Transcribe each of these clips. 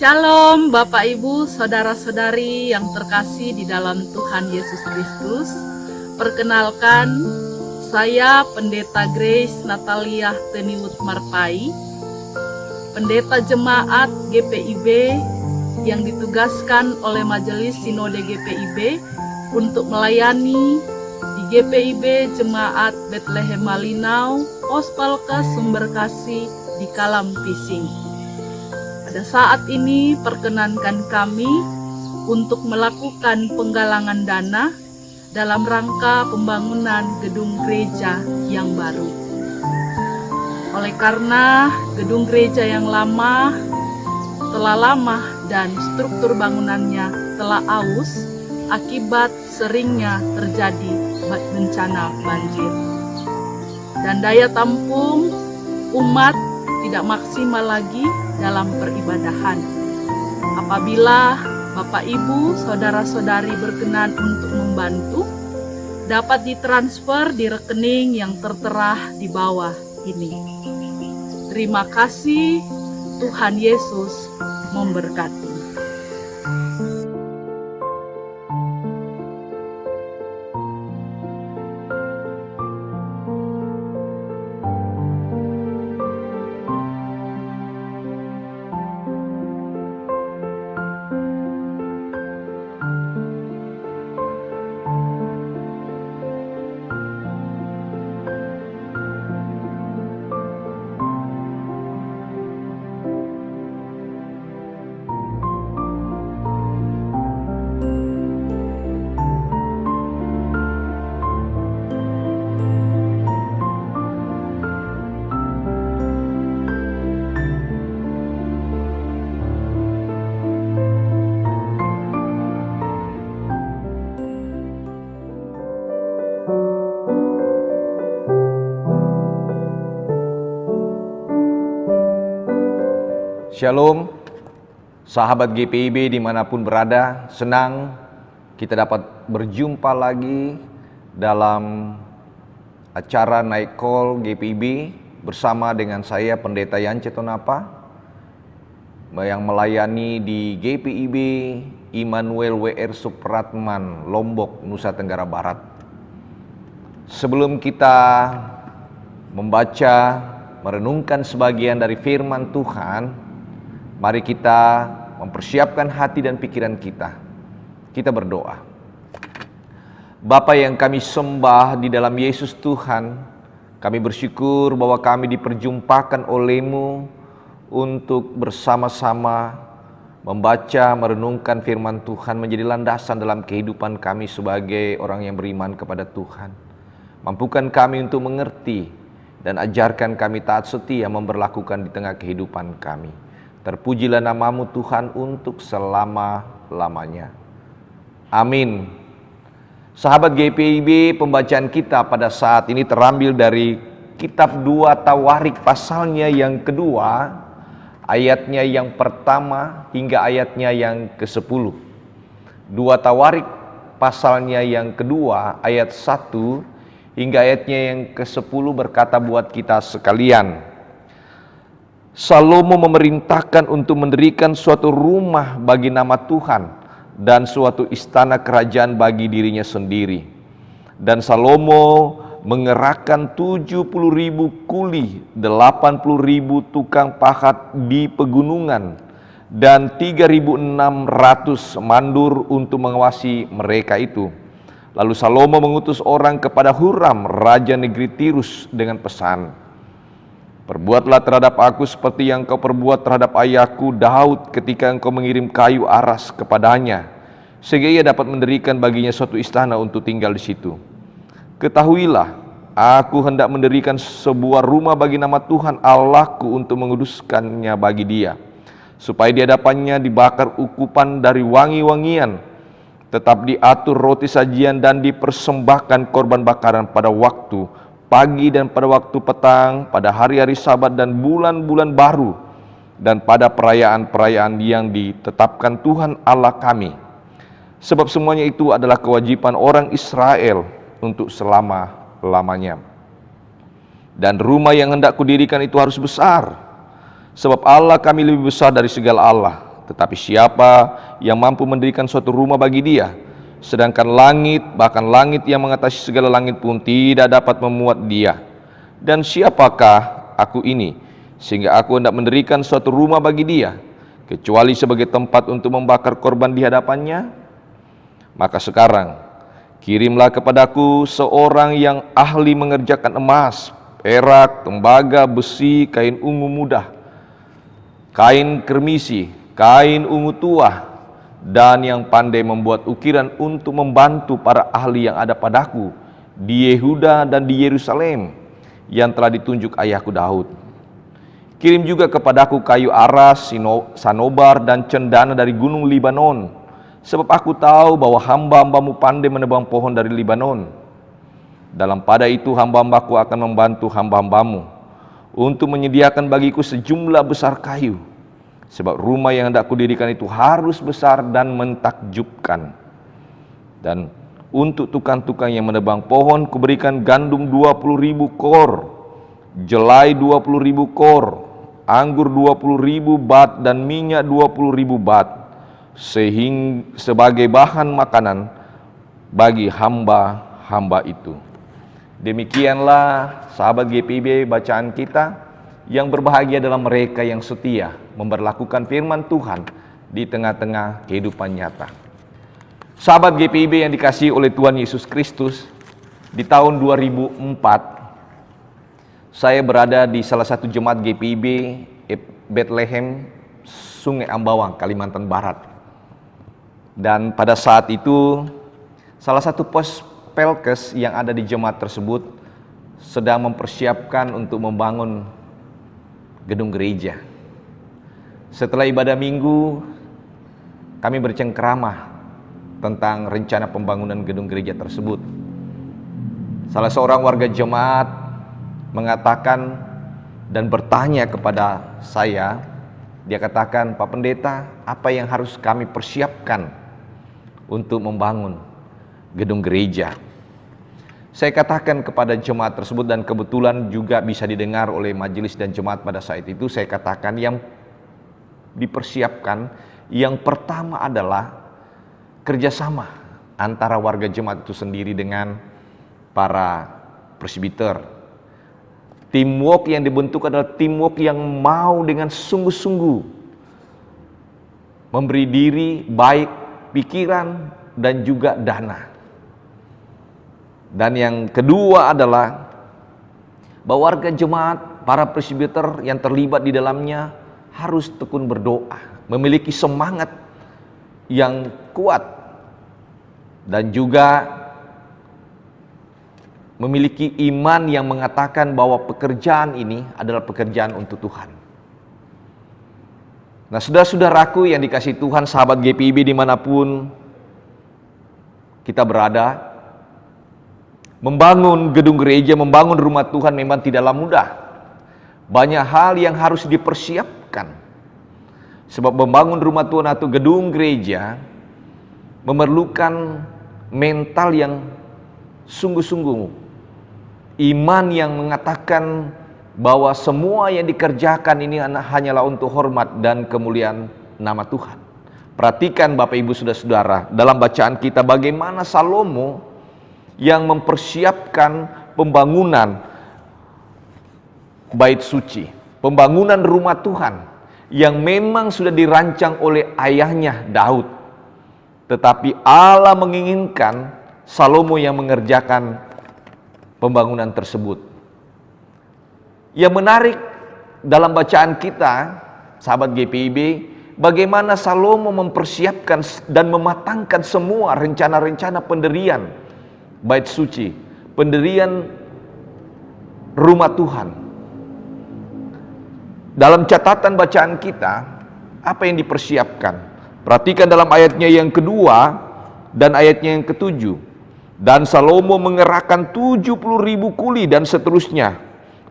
Shalom Bapak Ibu, Saudara-saudari yang terkasih di dalam Tuhan Yesus Kristus. Perkenalkan, saya Pendeta Grace Natalia Teniwut Marpai, Pendeta Jemaat GPIB yang ditugaskan oleh Majelis Sinode GPIB untuk melayani di GPIB Jemaat Bethlehem Malinau, Pospalkes Sumberkasih di Kalam Pising. Pada saat ini perkenankan kami untuk melakukan penggalangan dana dalam rangka pembangunan gedung gereja yang baru. Oleh karena gedung gereja yang lama telah lama dan struktur bangunannya telah aus akibat seringnya terjadi bencana banjir. Dan daya tampung umat tidak maksimal lagi dalam peribadahan. Apabila Bapak Ibu, Saudara-saudari berkenan untuk membantu, dapat ditransfer di rekening yang tertera di bawah ini. Terima kasih, Tuhan Yesus memberkati. Shalom, sahabat GPIB dimanapun berada, senang kita dapat berjumpa lagi dalam acara Night Call GPIB bersama dengan saya Pendeta Yance Tonapa yang melayani di GPIB Immanuel WR Supratman, Lombok, Nusa Tenggara Barat. Sebelum kita membaca, merenungkan sebagian dari firman Tuhan, mari kita mempersiapkan hati dan pikiran kita. Kita berdoa. Bapa yang kami sembah di dalam Yesus Tuhan, kami bersyukur bahwa kami diperjumpakan oleh-Mu untuk bersama-sama membaca, merenungkan firman Tuhan menjadi landasan dalam kehidupan kami sebagai orang yang beriman kepada Tuhan. Mampukan kami untuk mengerti dan ajarkan kami taat setia memberlakukan di tengah kehidupan kami. Terpujilah nama-Mu Tuhan untuk selama-lamanya. Amin. Sahabat GPIB, pembacaan kita pada saat ini terambil dari kitab 2 Tawarik pasalnya yang kedua, ayatnya yang pertama hingga ayatnya yang ke-10. 2 Tawarik pasalnya yang kedua, ayat 1 hingga ayatnya yang ke-10 berkata buat kita sekalian, Salomo memerintahkan untuk mendirikan suatu rumah bagi nama Tuhan dan suatu istana kerajaan bagi dirinya sendiri. Dan Salomo mengerahkan 70.000 kuli, 80.000 tukang pahat di pegunungan, dan 3.600 mandur untuk mengawasi mereka itu. Lalu Salomo mengutus orang kepada Huram, raja negeri Tirus dengan pesan, Perbuatlah terhadap aku seperti yang kau perbuat terhadap ayahku Daud ketika engkau mengirim kayu aras kepadanya, sehingga ia dapat mendirikan baginya suatu istana untuk tinggal di situ. Ketahuilah, aku hendak mendirikan sebuah rumah bagi nama Tuhan Allahku untuk menguduskannya bagi dia, supaya di hadapannya dibakar ukupan dari wangi-wangian, tetap diatur roti sajian dan dipersembahkan korban bakaran pada waktu pagi dan pada waktu petang, pada hari-hari Sabat dan bulan-bulan baru, dan pada perayaan-perayaan yang ditetapkan Tuhan Allah kami. Sebab semuanya itu adalah kewajiban orang Israel untuk selama-lamanya. Dan rumah yang hendak kudirikan itu harus besar, sebab Allah kami lebih besar dari segala Allah. Tetapi siapa yang mampu mendirikan suatu rumah bagi dia, sedangkan langit, bahkan langit yang mengatasi segala langit pun tidak dapat memuat dia? Dan siapakah aku ini, sehingga aku hendak mendirikan suatu rumah bagi dia, kecuali sebagai tempat untuk membakar korban di hadapannya? Maka sekarang kirimlah kepadaku seorang yang ahli mengerjakan emas, perak, tembaga, besi, kain ungu muda, kain kermisi, kain ungu tua, dan yang pandai membuat ukiran untuk membantu para ahli yang ada padaku di Yehuda dan di Yerusalem, yang telah ditunjuk ayahku Daud. Kirim juga kepadaku kayu aras, sanobar, dan cendana dari gunung Libanon, sebab aku tahu bahwa hamba-hambamu pandai menebang pohon dari Libanon. Dalam pada itu hamba-hambaku akan membantu hamba-hambamu untuk menyediakan bagiku sejumlah besar kayu, sebab rumah yang hendak kudirikan itu harus besar dan mentakjubkan. Dan untuk tukang-tukang yang menebang pohon kuberikan gandum 20.000 kor, jelai 20.000 kor, anggur 20.000 bat, dan minyak 20.000 bat, sehingga sebagai bahan makanan bagi hamba-hamba itu. Demikianlah sahabat GPIB bacaan kita. Yang berbahagia adalah mereka yang setia memberlakukan firman Tuhan di tengah-tengah kehidupan nyata. Sahabat GPIB yang dikasihi oleh Tuhan Yesus Kristus, di tahun 2004 saya berada di salah satu jemaat GPIB Bethlehem, Sungai Ambawang, Kalimantan Barat. Dan pada saat itu salah satu pos Pelkes yang ada di jemaat tersebut sedang mempersiapkan untuk membangun gedung gereja. Setelah ibadah minggu, kami bercengkerama tentang rencana pembangunan gedung gereja tersebut. Salah seorang warga jemaat mengatakan dan bertanya kepada saya, dia katakan, "Pak Pendeta, apa yang harus kami persiapkan untuk membangun gedung gereja?" Saya katakan kepada jemaat tersebut, dan kebetulan juga bisa didengar oleh majelis dan jemaat pada saat itu, saya katakan yang dipersiapkan yang pertama adalah kerjasama antara warga jemaat itu sendiri dengan para presbiter. Teamwork yang dibentuk adalah teamwork yang mau dengan sungguh-sungguh memberi diri, baik pikiran dan juga dana. Dan yang kedua adalah bahwa warga jemaat, para presbiter yang terlibat di dalamnya harus tekun berdoa, memiliki semangat yang kuat, dan juga memiliki iman yang mengatakan bahwa pekerjaan ini adalah pekerjaan untuk Tuhan. Nah, saudara-saudaraku yang dikasihi Tuhan, sahabat GPIB dimanapun kita berada, membangun gedung gereja, membangun rumah Tuhan memang tidaklah mudah. Banyak hal yang harus dipersiapkan. Sebab membangun rumah Tuhan atau gedung gereja memerlukan mental yang sungguh-sungguh, iman yang mengatakan bahwa semua yang dikerjakan ini hanyalah untuk hormat dan kemuliaan nama Tuhan. Perhatikan Bapak Ibu Saudara-saudara, dalam bacaan kita bagaimana Salomo yang mempersiapkan pembangunan bait suci, pembangunan rumah Tuhan yang memang sudah dirancang oleh ayahnya Daud. Tetapi Allah menginginkan Salomo yang mengerjakan pembangunan tersebut. Yang menarik dalam bacaan kita, sahabat GPIB, bagaimana Salomo mempersiapkan dan mematangkan semua rencana-rencana pendirian bait suci, pendirian rumah Tuhan. Dalam catatan bacaan kita, apa yang dipersiapkan? Perhatikan dalam ayatnya yang kedua dan ayatnya yang ketujuh. Dan Salomo mengerahkan 70.000 kuli dan seterusnya.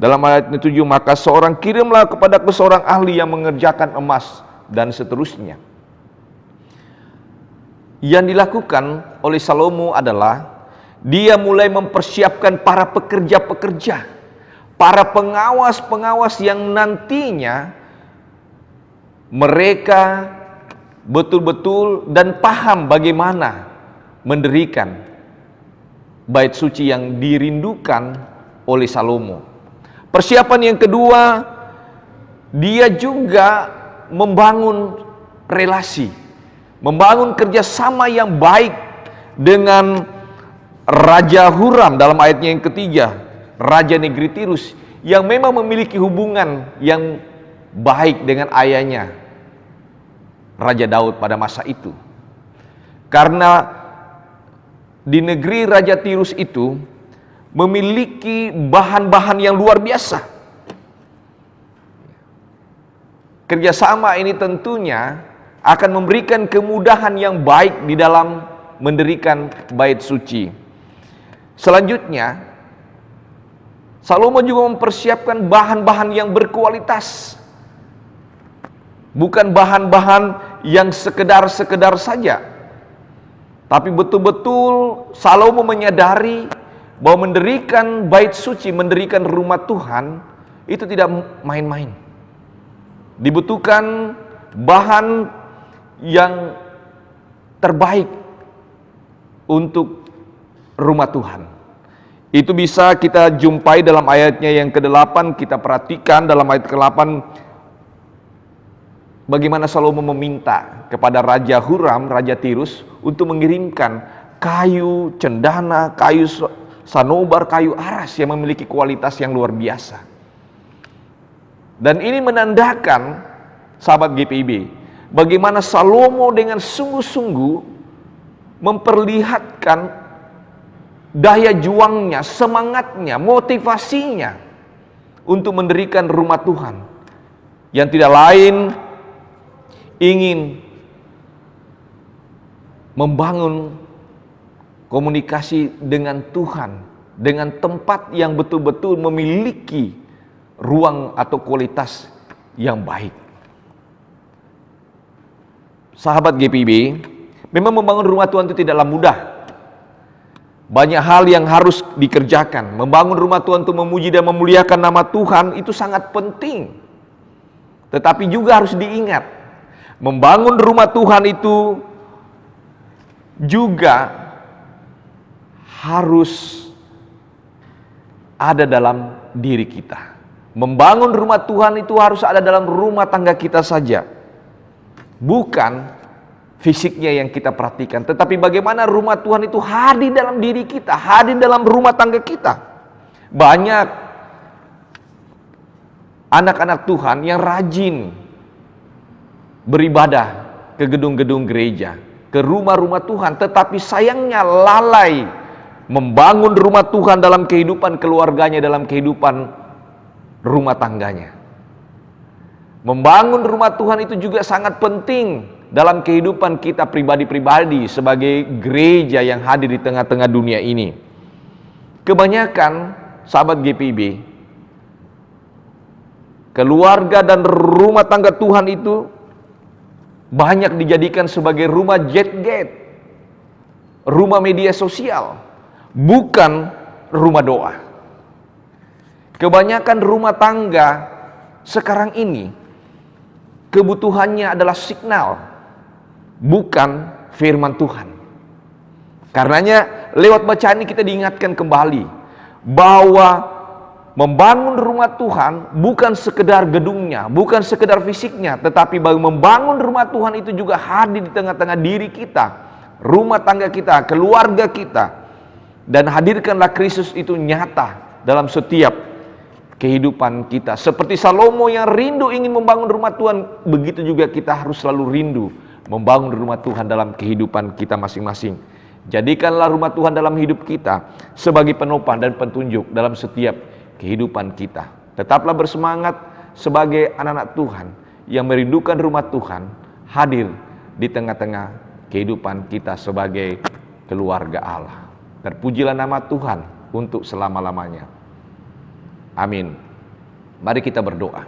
Dalam ayatnya 7, maka seorang kirimlah kepadaku seorang ahli yang mengerjakan emas, dan seterusnya. Yang dilakukan oleh Salomo adalah dia mulai mempersiapkan para pekerja-pekerja, para pengawas-pengawas yang nantinya mereka betul-betul dan paham bagaimana mendirikan bait suci yang dirindukan oleh Salomo. Persiapan yang kedua, dia juga membangun relasi, membangun kerjasama yang baik dengan Raja Huram dalam ayatnya yang ketiga, Raja Negeri Tirus, yang memang memiliki hubungan yang baik dengan ayahnya, Raja Daud pada masa itu. Karena di negeri Raja Tirus itu memiliki bahan-bahan yang luar biasa. Kerjasama ini tentunya akan memberikan kemudahan yang baik di dalam mendirikan bait suci. Selanjutnya, Salomo juga mempersiapkan bahan-bahan yang berkualitas. Bukan bahan-bahan yang sekedar-sekedar saja, tapi betul-betul Salomo menyadari bahwa mendirikan bait suci, mendirikan rumah Tuhan itu tidak main-main. Dibutuhkan bahan yang terbaik untuk rumah Tuhan. Itu bisa kita jumpai dalam ayatnya yang ke-8, kita perhatikan dalam ayat ke-8 bagaimana Salomo meminta kepada Raja Huram, Raja Tirus, untuk mengirimkan kayu cendana, kayu sanobar, kayu aras yang memiliki kualitas yang luar biasa. Dan ini menandakan, sahabat GPIB, bagaimana Salomo dengan sungguh-sungguh memperlihatkan daya juangnya, semangatnya, motivasinya untuk mendirikan rumah Tuhan, yang tidak lain ingin membangun komunikasi dengan Tuhan, dengan tempat yang betul-betul memiliki ruang atau kualitas yang baik. Sahabat GPIB, memang membangun rumah Tuhan itu tidaklah mudah. Banyak hal yang harus dikerjakan. Membangun rumah Tuhan untuk memuji dan memuliakan nama Tuhan itu sangat penting. Tetapi juga harus diingat, membangun rumah Tuhan itu juga harus ada dalam diri kita. Membangun rumah Tuhan itu harus ada dalam rumah tangga kita saja. Bukan fisiknya yang kita perhatikan, tetapi bagaimana rumah Tuhan itu hadir dalam diri kita, hadir dalam rumah tangga kita. Banyak anak-anak Tuhan yang rajin beribadah ke gedung-gedung gereja, ke rumah-rumah Tuhan, tetapi sayangnya lalai membangun rumah Tuhan dalam kehidupan keluarganya, dalam kehidupan rumah tangganya. Membangun rumah Tuhan itu juga sangat penting dalam kehidupan kita pribadi-pribadi sebagai gereja yang hadir di tengah-tengah dunia ini. Kebanyakan sahabat GPIB, keluarga dan rumah tangga Tuhan itu banyak dijadikan sebagai rumah jet-get, rumah media sosial, bukan rumah doa. Kebanyakan rumah tangga sekarang ini kebutuhannya adalah signal, bukan firman Tuhan. Karenanya lewat bacaan ini kita diingatkan kembali bahwa membangun rumah Tuhan bukan sekedar gedungnya, bukan sekedar fisiknya, tetapi membangun rumah Tuhan itu juga hadir di tengah-tengah diri kita, rumah tangga kita, keluarga kita. Dan hadirkanlah Kristus itu nyata dalam setiap kehidupan kita. Seperti Salomo yang rindu ingin membangun rumah Tuhan, begitu juga kita harus selalu rindu membangun rumah Tuhan dalam kehidupan kita masing-masing. Jadikanlah rumah Tuhan dalam hidup kita sebagai penopang dan petunjuk dalam setiap kehidupan kita. Tetaplah bersemangat sebagai anak-anak Tuhan yang merindukan rumah Tuhan hadir di tengah-tengah kehidupan kita sebagai keluarga Allah. Terpujilah nama Tuhan untuk selama-lamanya. Amin. Mari kita berdoa.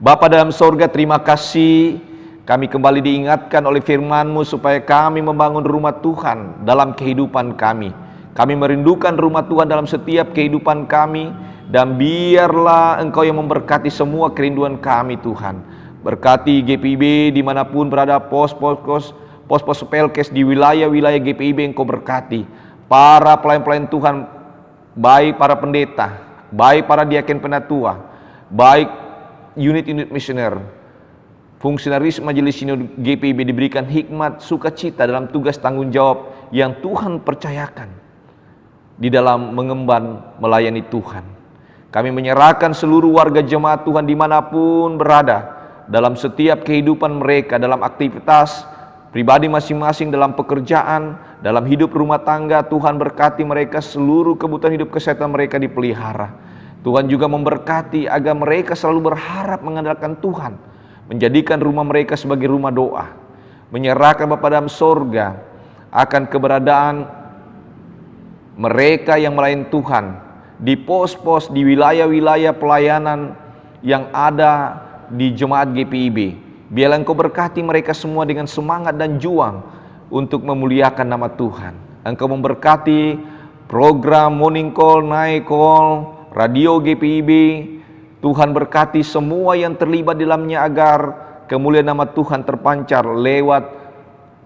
Bapa dalam sorga, terima kasih kami kembali diingatkan oleh firman-Mu supaya kami membangun rumah Tuhan dalam kehidupan kami. Kami merindukan rumah Tuhan dalam setiap kehidupan kami, dan biarlah Engkau yang memberkati semua kerinduan kami Tuhan. Berkati GPIB dimanapun berada, pos-pos Pelkes di wilayah-wilayah GPIB Engkau berkati. Para pelayan-pelayan Tuhan, baik para pendeta, baik para diaken penatua, baik unit-unit misioner, fungsionaris majelis sinode GPIB diberikan hikmat sukacita dalam tugas tanggung jawab yang Tuhan percayakan di dalam mengemban melayani Tuhan. Kami menyerahkan seluruh warga jemaat Tuhan dimanapun berada, dalam setiap kehidupan mereka, dalam aktivitas pribadi masing-masing, dalam pekerjaan, dalam hidup rumah tangga. Tuhan berkati mereka, seluruh kebutuhan hidup kesehatan mereka dipelihara. Tuhan juga memberkati agar mereka selalu berharap mengandalkan Tuhan, menjadikan rumah mereka sebagai rumah doa, menyerahkan Bapa dalam sorga akan keberadaan mereka yang melayani Tuhan di pos-pos, di wilayah-wilayah pelayanan yang ada di jemaat GPIB. Biarlah Engkau berkati mereka semua dengan semangat dan juang untuk memuliakan nama Tuhan. Engkau memberkati program Morning Call, Night Call, radio GPIB. Tuhan berkati semua yang terlibat di dalamnya agar kemuliaan nama Tuhan terpancar lewat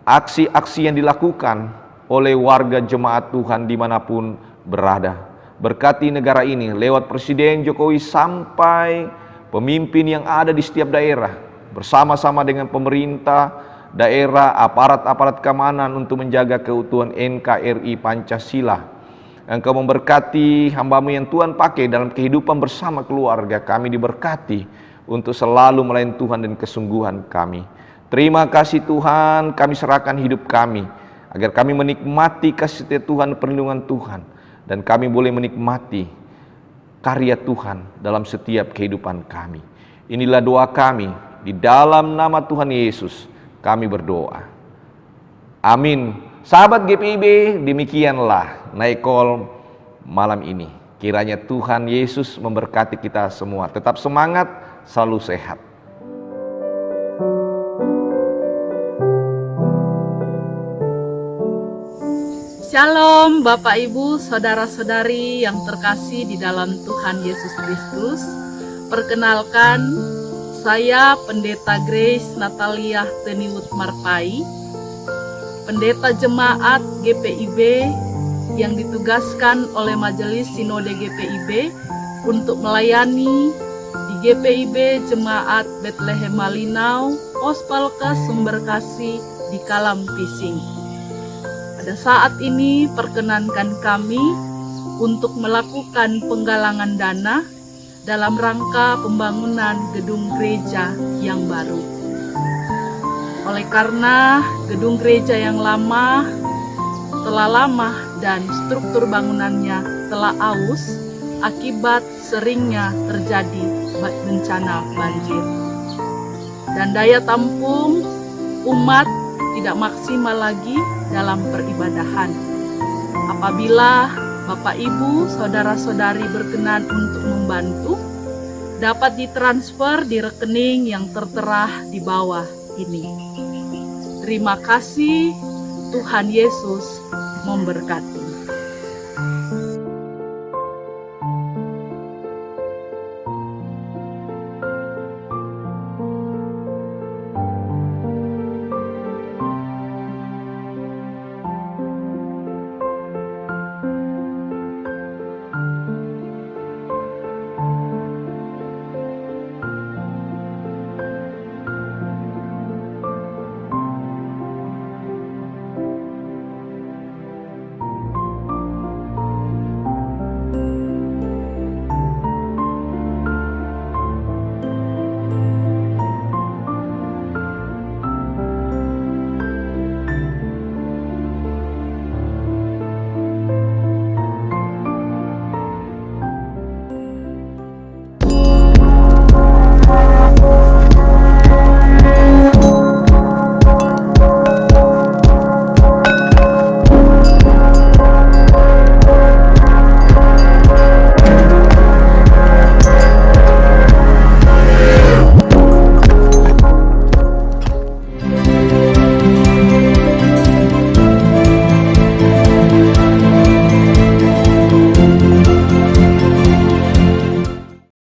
aksi-aksi yang dilakukan oleh warga jemaat Tuhan dimanapun berada. Berkati negara ini lewat Presiden Jokowi sampai pemimpin yang ada di setiap daerah, bersama-sama dengan pemerintah daerah, aparat-aparat keamanan untuk menjaga keutuhan NKRI Pancasila. Engkau memberkati hamba-Mu yang Tuhan pakai dalam kehidupan bersama keluarga. Kami diberkati untuk selalu melayani Tuhan dan kesungguhan kami. Terima kasih Tuhan, kami serahkan hidup kami agar kami menikmati kasih setia Tuhan, perlindungan Tuhan, dan kami boleh menikmati karya Tuhan dalam setiap kehidupan kami. Inilah doa kami, di dalam nama Tuhan Yesus kami berdoa. Amin. Sahabat GPIB, demikianlah Night Call malam ini. Kiranya Tuhan Yesus memberkati kita semua. Tetap semangat, selalu sehat. Shalom Bapak Ibu, saudara-saudari yang terkasih di dalam Tuhan Yesus Kristus. Perkenalkan, saya Pendeta Grace Natalia Teniwut Marpai, Pendeta Jemaat GPIB yang ditugaskan oleh Majelis Sinode GPIB untuk melayani di GPIB Jemaat Bethlehem Malinau, Pos Pelkes Sumberkasih di Kalam Pising. Pada saat ini perkenankan kami untuk melakukan penggalangan dana dalam rangka pembangunan gedung gereja yang baru. Oleh karena gedung gereja yang lama telah lama dan struktur bangunannya telah aus akibat seringnya terjadi bencana banjir. Dan daya tampung umat tidak maksimal lagi dalam peribadahan. Apabila Bapak Ibu, saudara-saudari berkenan untuk membantu, dapat ditransfer di rekening yang tertera di bawah ini. Terima kasih, Tuhan Yesus memberkati.